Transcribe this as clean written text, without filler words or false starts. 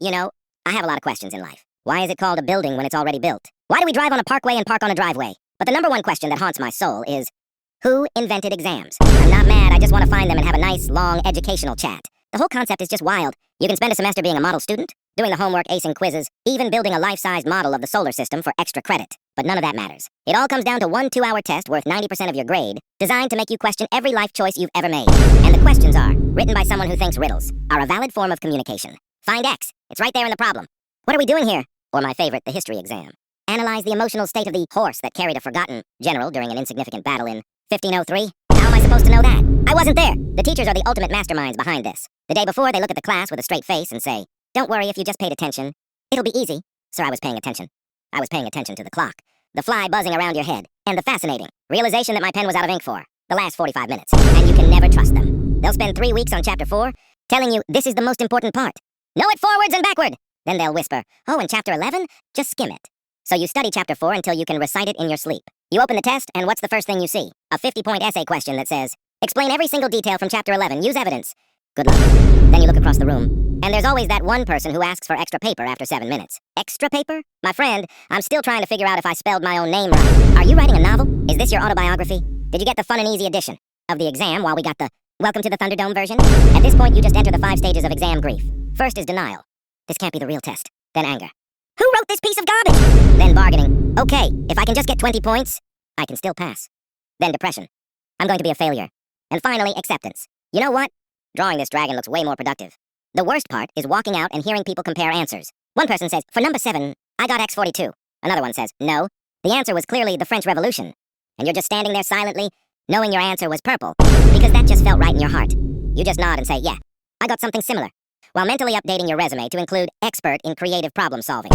You know, I have a lot of questions in life. Why is it called a building when it's already built? Why do we drive on a parkway and park on a driveway? But the number one question that haunts my soul is, who invented exams? I'm not mad, I just want to find them and have a nice, long, educational chat. The whole concept is just wild. You can spend a semester being a model student, doing the homework, acing quizzes, even building a life-sized model of the solar system for extra credit. But none of that matters. It all comes down to one 2-hour test worth 90% of your grade, designed to make you question every life choice you've ever made. And the questions are, written by someone who thinks riddles, are a valid form of communication. Find X. It's right there in the problem. What are we doing here? Or my favorite, the history exam. Analyze the emotional state of the horse that carried a forgotten general during an insignificant battle in 1503. How am I supposed to know that? I wasn't there. The teachers are the ultimate masterminds behind this. The day before, they look at the class with a straight face and say, "Don't worry if you just paid attention. It'll be easy." Sir, I was paying attention. I was paying attention to the clock, the fly buzzing around your head, and the fascinating realization that my pen was out of ink for the last 45 minutes. And you can never trust them. They'll spend 3 weeks on chapter 4, telling you this is the most important part. Know it forwards and backward. Then they'll whisper, "Oh, and chapter 11? Just skim it." So you study chapter 4 until you can recite it in your sleep. You open the test, and what's the first thing you see? A 50-point essay question that says, "Explain every single detail from chapter 11. Use evidence." Good luck. Then you look across the room, and there's always that one person who asks for extra paper after 7 minutes. Extra paper? My friend, I'm still trying to figure out if I spelled my own name right. Are you writing a novel? Is this your autobiography? Did you get the fun and easy edition of the exam while we got the Welcome to the Thunderdome version? At this point, you just enter the 5 stages of exam grief. First is denial. This can't be the real test. Then anger. Who wrote this piece of garbage? Then bargaining. Okay, if I can just get 20 points, I can still pass. Then depression. I'm going to be a failure. And finally, acceptance. You know what? Drawing this dragon looks way more productive. The worst part is walking out and hearing people compare answers. One person says, "For number 7, I got X42. Another one says, "No, the answer was clearly the French Revolution." And you're just standing there silently, knowing your answer was purple, because that just felt right in your heart. You just nod and say, "Yeah, I got something similar," while mentally updating your resume to include expert in creative problem solving.